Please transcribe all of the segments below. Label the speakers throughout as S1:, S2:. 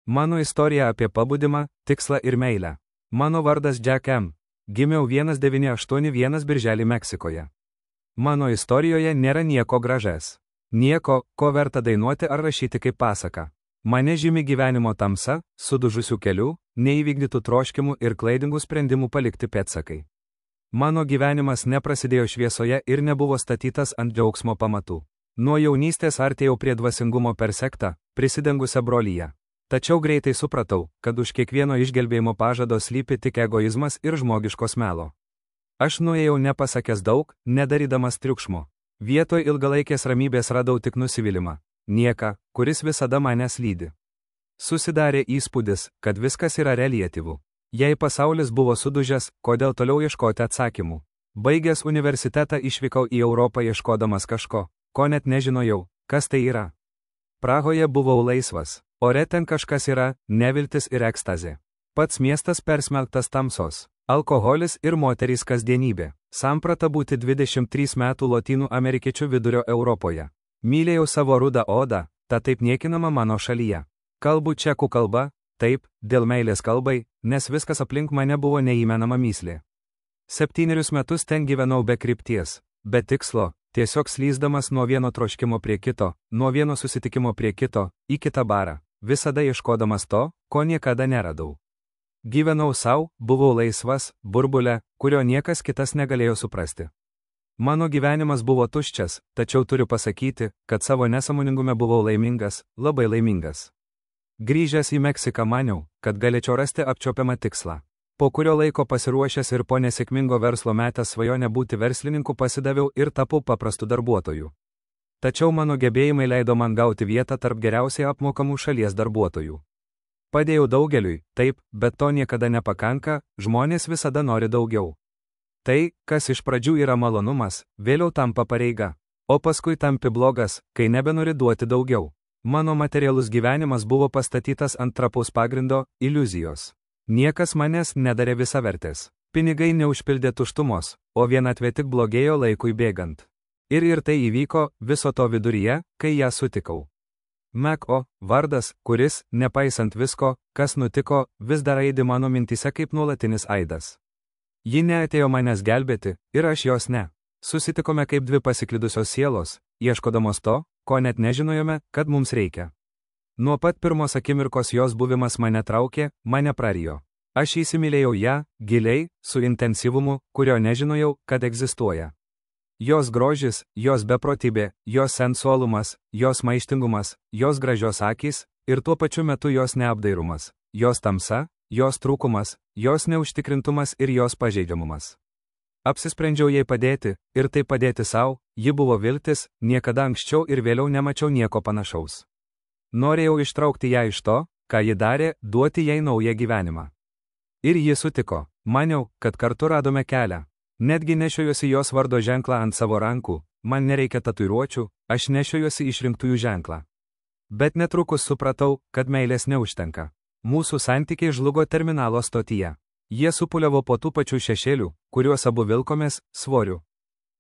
S1: Mano istorija apie pabudimą, tikslą ir meilę. Mano vardas Jack M. Gimiau 1981 birželį Meksikoje. Mano istorijoje nėra nieko gražes. Nieko, ko verta dainuoti ar rašyti kaip pasaka. Mane žymi gyvenimo tamsa, sudužusių kelių, neįvykdytų troškimų ir klaidingų sprendimų palikti pėdsakai. Mano gyvenimas neprasidėjo šviesoje ir nebuvo statytas ant džiaugsmo pamatų. Nuo jaunystės artėjau prie dvasingumo per sektą, prisidengusią brolyje. Tačiau greitai supratau, kad už kiekvieno išgelbėjimo pažado slypi tik egoizmas ir žmogiškos melo. Aš nuėjau nepasakęs daug, nedarydamas triukšmo. Vietoj ilgalaikės ramybės radau tik nusivylimą. Nieką, kuris visada manęs lydi. Susidarė įspūdis, kad viskas yra reliatyvu. Jei pasaulis buvo sudužęs, kodėl toliau ieškoti atsakymų? Baigęs universitetą išvykau į Europą ieškodamas kažko, ko net nežinojau, kas tai yra. Prahoje buvau laisvas. Ore ten kažkas yra, neviltis ir ekstazė. Pats miestas persmelktas tamsos. Alkoholis ir moterys kasdienybė. Samprata būti 23 metų lotynų amerikiečių vidurio Europoje. Mylėjau savo rudą odą, ta taip niekinama mano šalyje. Kalbu čekų kalba, taip, dėl meilės kalbai, nes viskas aplink mane buvo neįmenama mįslė. 7 metus ten gyvenau be krypties, be tikslo, tiesiog slysdamas nuo vieno troškimo prie kito, nuo vieno susitikimo prie kito, į kitą barą. Visada ieškodamas to, ko niekada neradau. Gyvenau sau, buvau laisvas, burbule, kurio niekas kitas negalėjo suprasti. Mano gyvenimas buvo tuščias, tačiau turiu pasakyti, kad savo nesąmoningume buvau laimingas, labai laimingas. Grįžęs į Meksiką maniau, kad galėčiau rasti apčiuopiamą tikslą. Po kurio laiko pasiruošęs ir po nesėkmingo verslo metęs svajonę būti verslininku pasidaviau ir tapau paprastu darbuotoju. Tačiau mano gebėjimai leido man gauti vietą tarp geriausiai apmokamų šalies darbuotojų. Padėjau daugeliui, taip, bet to niekada nepakanka, žmonės visada nori daugiau. Tai, kas iš pradžių yra malonumas, vėliau tampa pareiga, o paskui tampi blogas, kai nebenori duoti daugiau. Mano materialus gyvenimas buvo pastatytas ant trapaus pagrindo, iliuzijos. Niekas manęs nedarė visavertės. Pinigai neužpildė tuštumos, o vienatvė tik blogėjo laikui bėgant. Ir tai įvyko viso to viduryje, kai ją sutikau. Mac-O, vardas, kuris, nepaisant visko, kas nutiko, vis dar aidi mano mintyse kaip nuolatinis aidas. Ji neatėjo manęs gelbėti, ir aš jos ne. Susitikome kaip dvi pasiklydusios sielos, ieškodamos to, ko net nežinojome, kad mums reikia. Nuo pat pirmos akimirkos jos buvimas mane traukė, mane prarijo. Aš įsimylėjau ją, giliai, su intensyvumu, kurio nežinojau, kad egzistuoja. Jos grožis, jos beprotybė, jos sensualumas, jos maištingumas, jos gražios akys ir tuo pačiu metu jos neapdairumas, jos tamsa, jos trūkumas, jos neužtikrintumas ir jos pažeidžiamumas. Apsisprendžiau jai padėti, ir tai padėti savo, ji buvo viltis, niekada anksčiau ir vėliau nemačiau nieko panašaus. Norėjau ištraukti ją iš to, ką ji darė, duoti jai naują gyvenimą. Ir ji sutiko, maniau, kad kartu radome kelią. Netgi nešiojuosi jos vardo ženklą ant savo rankų, man nereikia tatuiruočių, aš nešiojuosi išrinktųjų ženklą. Bet netrukus supratau, kad meilės neužtenka. Mūsų santykiai žlugo terminalo stotyje. Jie supuliavo po tų pačių šešėlių, kuriuos abu vilkomės, svoriu.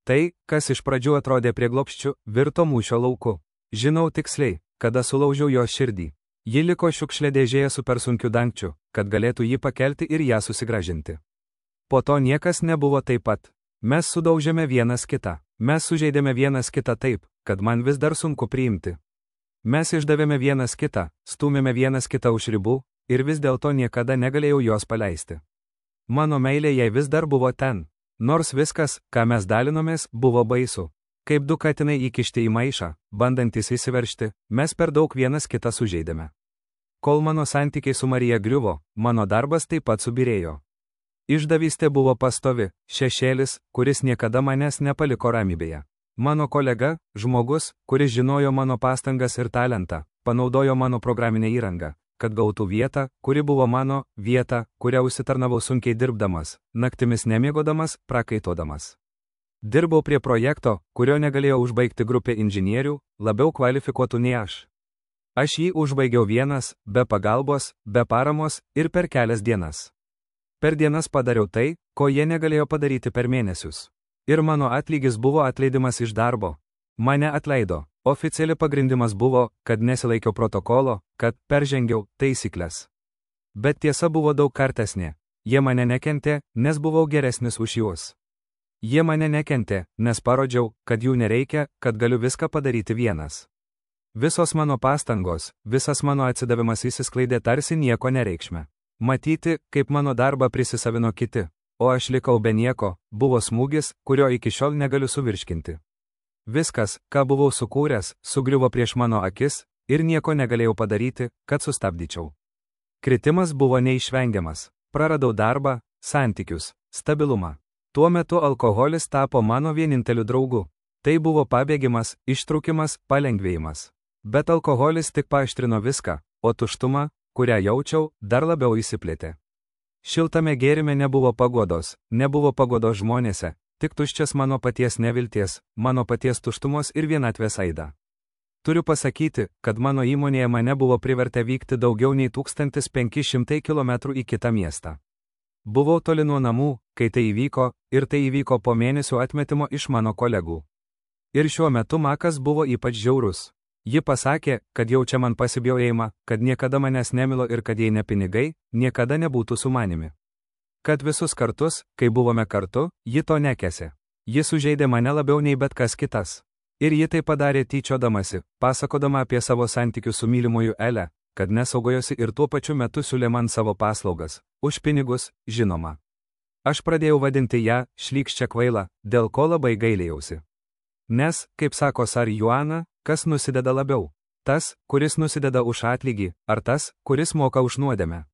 S1: Tai, kas iš pradžių atrodė prieglobsčiu, virto mūšio lauku. Žinau tiksliai, kada sulaužiau jos širdį. Ji liko šiukšlė dėžėje su per sunkiu dangčiu, kad galėtų jį pakelti ir ją susigrąžinti. Po to niekas nebuvo taip pat. Mes sudaužėme vienas kitą. Mes sužeidėme vienas kitą taip, kad man vis dar sunku priimti. Mes išdavėme vienas kitą, stūmėme vienas kitą už ribų, ir vis dėlto niekada negalėjau jos paleisti. Mano meilė jai vis dar buvo ten. Nors viskas, ką mes dalinomės, buvo baisu. Kaip du katinai įkišti į maišą, bandantis įsiveržti, mes per daug vienas kitą sužeidėme. Kol mano santykiai su Marija griuvo, mano darbas taip pat subyrėjo. Išdavystė buvo pastovi, šešėlis, kuris niekada manęs nepaliko ramybėje. Mano kolega, žmogus, kuris žinojo mano pastangas ir talentą, panaudojo mano programinę įrangą, kad gautų vietą, kuri buvo mano vieta, kurią užsitarnavau sunkiai dirbdamas, naktimis nemiegodamas, prakaitodamas. Dirbau prie projekto, kurio negalėjo užbaigti grupė inžinierių, labiau kvalifikuotų nei aš. Aš jį užbaigiau vienas, be pagalbos, be paramos ir per kelias dienas. Per dienas padariau tai, ko jie negalėjo padaryti per mėnesius. Ir mano atlygis buvo atleidimas iš darbo. Mane atleido. Oficiali pagrindimas buvo, kad nesilaikiau protokolo, kad peržengiau taisyklės. Bet tiesa buvo daug kartesnė. Jie mane nekentė, nes buvau geresnis už juos. Jie mane nekentė, nes parodžiau, kad jų nereikia, kad galiu viską padaryti vienas. Visos mano pastangos, visas mano atsidavimas įsisklaidė tarsi nieko nereikšme. Matyti, kaip mano darbą prisisavino kiti, o aš likau be nieko, buvo smūgis, kurio iki šiol negaliu suvirškinti. Viskas, ką buvau sukūręs, sugriuvo prieš mano akis, ir nieko negalėjau padaryti, kad sustabdyčiau. Kritimas buvo neišvengiamas. Praradau darbą, santykius, stabilumą. Tuo metu alkoholis tapo mano vieninteliu draugu. Tai buvo pabėgimas, ištrūkimas, palengvėjimas. Bet alkoholis tik paaštrino viską, o tuštuma, kurią jaučiau, dar labiau įsiplėtė. Šiltame gėrime nebuvo paguodos žmonėse, tik tuščias mano paties nevilties, mano paties tuštumos ir vienatvės aida. Turiu pasakyti, kad mano įmonėje mane buvo privertę vykti daugiau nei 1500 km į kitą miestą. Buvau toli nuo namų, kai tai įvyko, ir tai įvyko po mėnesių atmetimo iš mano kolegų. Ir šiuo metu Makas buvo ypač žiaurus. Ji pasakė, kad jaučia man pasibjaurėjimą, kad niekada manęs nemilo ir kad jei ne pinigai, niekada nebūtų su manimi. Kad visus kartus, kai buvome kartu, ji to nekėsė. Ji sužeidė mane labiau nei bet kas kitas. Ir ji tai padarė tyčiodamasi, pasakodama apie savo santykius su mylimuoju Ele, kad nesaugojosi ir tuo pačiu metu siūlė man savo paslaugas. Už pinigus, žinoma. Aš pradėjau vadinti ją šlykščia kvaila, dėl ko labai gailėjausi. Nes, kaip sako Sar Juana, kas nusideda labiau? Tas, kuris nusideda už atlygį, ar tas, kuris moka už nuodėmę?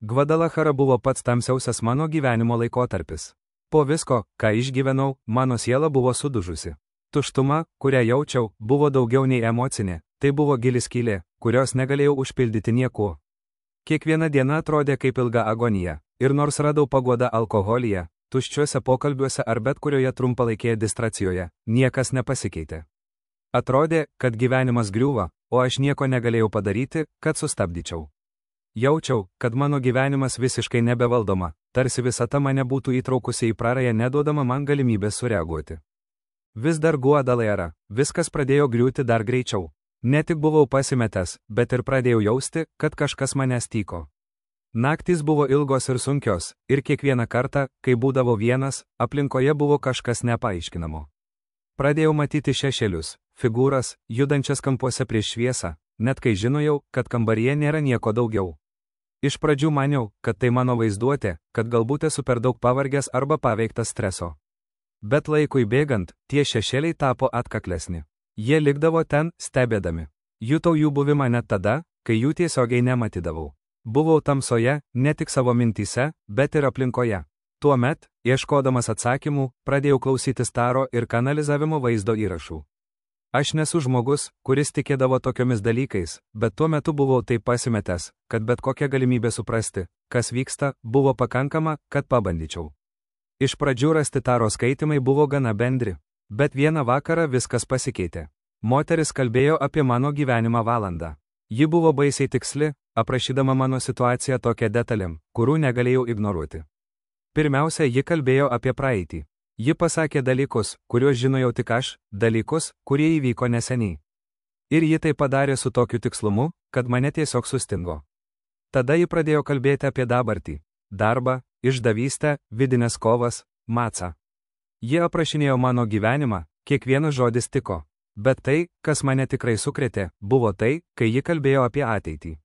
S1: Gvadalachara buvo pats tamsiausias mano gyvenimo laikotarpis. Po visko, ką išgyvenau, mano siela buvo sudužusi. Tuštuma, kurią jaučiau, buvo daugiau nei emocinė, tai buvo gili skylė, kurios negalėjau užpildyti niekuo. Kiekviena diena atrodė kaip ilga agonija, ir nors radau paguodą alkoholyje, tuščiuose pokalbiuose ar bet kurioje trumpalaikėje distracijoje, niekas nepasikeitė. Atrodė, kad gyvenimas griūva, o aš nieko negalėjau padaryti, kad sustabdyčiau. Jaučiau, kad mano gyvenimas visiškai nebevaldoma, tarsi visata mane būtų įtraukusi į prarają, neduodama man galimybės sureaguoti. Vis dar Guadalajara, viskas pradėjo griūti dar greičiau. Ne tik buvau pasimetęs, bet ir pradėjau jausti, kad kažkas manęs tyko. Naktys buvo ilgos ir sunkios, ir kiekvieną kartą, kai būdavau vienas, aplinkoje buvo kažkas nepaaiškinamo. Pradėjau matyti šešėlius, figūras, judančias kampuose prieš šviesą, net kai žinojau, kad kambaryje nėra nieko daugiau. Iš pradžių maniau, kad tai mano vaizduotė, kad galbūt esu per daug pavargęs arba paveiktas streso. Bet laikui bėgant, tie šešėliai tapo atkaklesni. Jie likdavo ten, stebėdami. Jutau jų buvimą net tada, kai jų tiesiogiai nematydavau. Buvau tamsoje, ne tik savo mintyse, bet ir aplinkoje. Tuomet, ieškodamas atsakymų, pradėjau klausytis taro ir kanalizavimo vaizdo įrašų. Aš nesu žmogus, kuris tikėdavo tokiomis dalykais, bet tuo metu buvau taip pasimetęs, kad bet kokia galimybė suprasti, kas vyksta, buvo pakankama, kad pabandyčiau. Iš pradžių rasti taro skaitimai buvo gana bendri, bet vieną vakarą viskas pasikeitė. Moteris kalbėjo apie mano gyvenimą valandą. Ji buvo baisiai tiksli, aprašydama mano situaciją tokia detalėm, kurių negalėjau ignoruoti. Pirmiausia, ji kalbėjo apie praeitį. Ji pasakė dalykus, kuriuos žinojau tik aš, dalykus, kurie įvyko neseniai. Ir ji tai padarė su tokiu tikslumu, kad mane tiesiog sustingo. Tada ji pradėjo kalbėti apie dabartį, darbą, išdavystę, vidinės kovas, macą. Ji aprašinėjo mano gyvenimą, kiekvienas žodis tiko. Bet tai, kas mane tikrai sukrėtė, buvo tai, kai ji kalbėjo apie ateitį.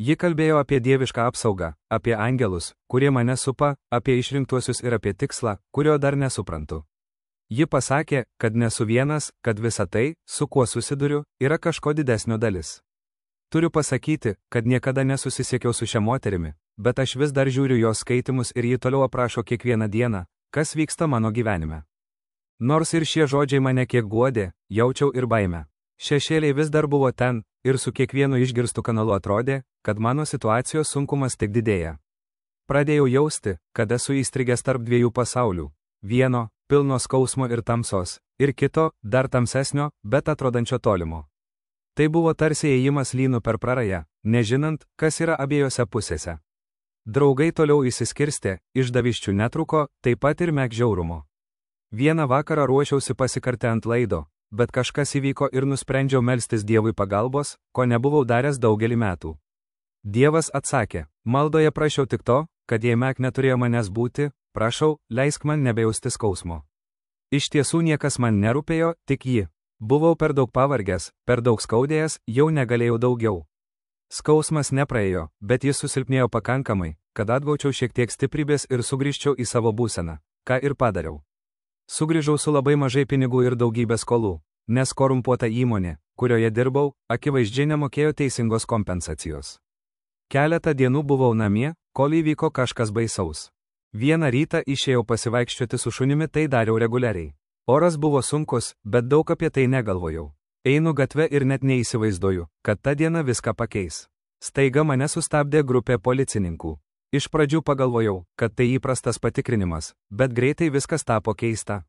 S1: Ji kalbėjo apie dievišką apsaugą, apie angelus, kurie mane supa, apie išrinktuosius ir apie tikslą, kurio dar nesuprantu. Ji pasakė, kad nesu vienas, kad visa tai, su kuo susiduriu, yra kažko didesnio dalis. Turiu pasakyti, kad niekada nesusisiekiau su šia moterimi, bet aš vis dar žiūriu jos skaitimus ir ji toliau aprašo kiekvieną dieną, kas vyksta mano gyvenime. Nors ir šie žodžiai mane kiek guodė, jaučiau ir baimę. Šešėliai vis dar buvo ten, ir su kiekvienu išgirstu kanalu atrodė, kad mano situacijos sunkumas tik didėja. Pradėjau jausti, kad esu įstrigęs tarp dviejų pasaulių. Vieno, pilno skausmo ir tamsos, ir kito, dar tamsesnio, bet atrodančio tolimo. Tai buvo tarsi ėjimas lynu per prarają, nežinant, kas yra abiejose pusėse. Draugai toliau išsiskirstė, išdavysčių netruko, taip pat ir megžiaurumo. Vieną vakarą ruošiausi pasikarti ant laido, bet kažkas įvyko ir nusprendžiau melstis Dievui pagalbos, ko nebuvau daręs daugelį metų. Dievas atsakė, maldoje prašiau tik to, kad jei Mek neturėjo manęs būti, prašau, leisk man nebejausti skausmo. Iš tiesų niekas man nerūpėjo, tik ji. Buvau per daug pavargęs, per daug skaudėjęs, jau negalėjau daugiau. Skausmas nepraėjo, bet jis susilpnėjo pakankamai, kad atgaučiau šiek tiek stiprybės ir sugrįžčiau į savo būseną, ką ir padariau. Sugrįžau su labai mažai pinigų ir daugybė skolų, nes korumpuota įmonė, kurioje dirbau, akivaizdžiai nemokėjo teisingos kompensacijos. Keletą dienų buvau namie, kol įvyko kažkas baisaus. Vieną rytą išėjau pasivaikščioti su šunimi, tai dariau reguliariai. Oras buvo sunkus, bet daug apie tai negalvojau. Einu gatve ir net neįsivaizduoju, kad ta diena viską pakeis. Staiga mane sustabdė grupė policininkų. Iš pradžių pagalvojau, kad tai įprastas patikrinimas, bet greitai viskas tapo keista.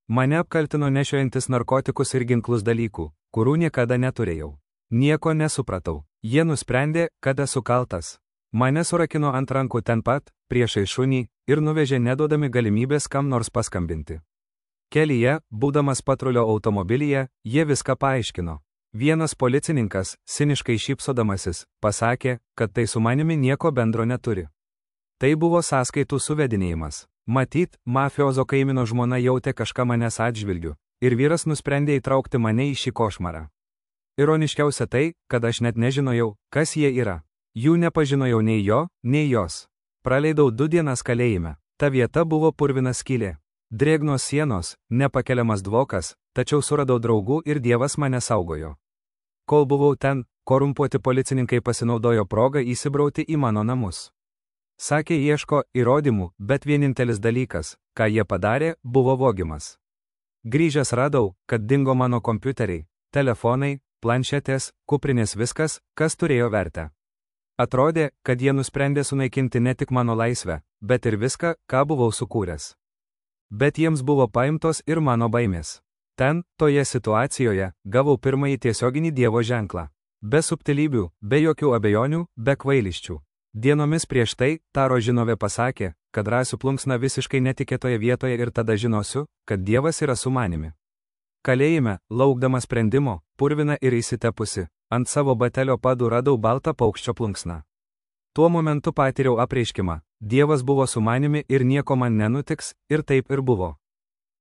S1: Mane apkaltino nešiojantis narkotikus ir ginklus dalykų, kurių niekada neturėjau. Nieko nesupratau. Jie nusprendė, kad esu kaltas. Mane surakino ant rankų ten pat, priešai šunį, ir nuvežė neduodami galimybės kam nors paskambinti. Kelyje, būdamas patrulio automobilyje, jie viską paaiškino. Vienas policininkas, ciniškai šypsodamasis, pasakė, kad tai su manimi nieko bendro neturi. Tai buvo sąskaitų suvedinėjimas. Matyt, mafiozo kaimino žmona jautė kažką manęs atžvilgiu, ir vyras nusprendė įtraukti mane į šį košmarą. Ironiškiausia tai, kad aš net nežinojau, kas jie yra. Jų nepažinojau nei jo, nei jos. Praleidau 2 dienas kalėjime. Ta vieta buvo purvina skylė. Drėgnos sienos, nepakeliamas dvokas, tačiau suradau draugų ir Dievas mane saugojo. Kol buvau ten, korumpuoti policininkai pasinaudojo progą įsibrauti į mano namus. Sakė, ieško įrodymų, bet vienintelis dalykas, ką jie padarė, buvo vogimas. Grįžęs radau, kad dingo mano kompiuteriai, telefonai, planšetės, kuprinės, viskas, kas turėjo vertę. Atrodė, kad jie nusprendė sunaikinti ne tik mano laisvę, bet ir viską, ką buvau sukūręs. Bet jiems buvo paimtos ir mano baimės. Ten, toje situacijoje, gavau pirmąjį tiesioginį Dievo ženklą. Be subtilybių, be jokių abejonių, be kvailiščių. Dienomis prieš tai, Taro žinovė pasakė, kad rasiu plunksną visiškai netikėtoje vietoje ir tada žinosiu, kad Dievas yra su manimi. Kalėjime, laukdama sprendimo, purvina ir įsitepusi, ant savo batelio padų radau baltą paukščio plunksną. Tuo momentu patyriau apreiškimą, Dievas buvo su manimi ir nieko man nenutiks, ir taip ir buvo.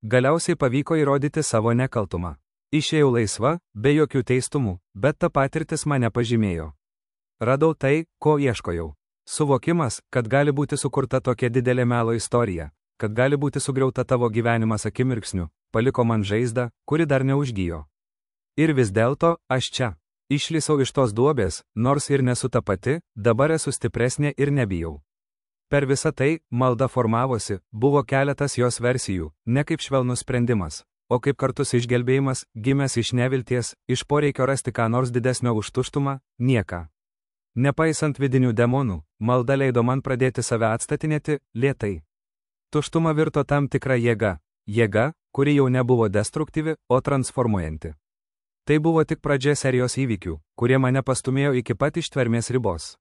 S1: Galiausiai pavyko įrodyti savo nekaltumą. Išėjau laisva, be jokių teistumų, bet ta patirtis mane pažymėjo. Radau tai, ko ieškojau. Suvokimas, kad gali būti sukurta tokia didelė melo istorija, kad gali būti sugriauta tavo gyvenimas akimirksniu, paliko man žaizdą, kuri dar neužgijo. Ir vis dėlto, aš čia. Išlysau iš tos duobės, nors ir nesu ta pati, dabar esu stipresnė ir nebijau. Per visą tai, malda formavosi, buvo keletas jos versijų, ne kaip švelnus sprendimas, o kaip kartus išgelbėjimas, gimęs iš nevilties, iš poreikio rasti ką nors didesnio už tuštumą, nieką. Nepaisant vidinių demonų, malda leido man pradėti save atstatinėti, lėtai. Tuštuma virto tam tikra jėga, kuri jau nebuvo destruktyvi, o transformuojanti. Tai buvo tik pradžia serijos įvykių, kurie mane pastumėjo iki pat ištvermės ribos.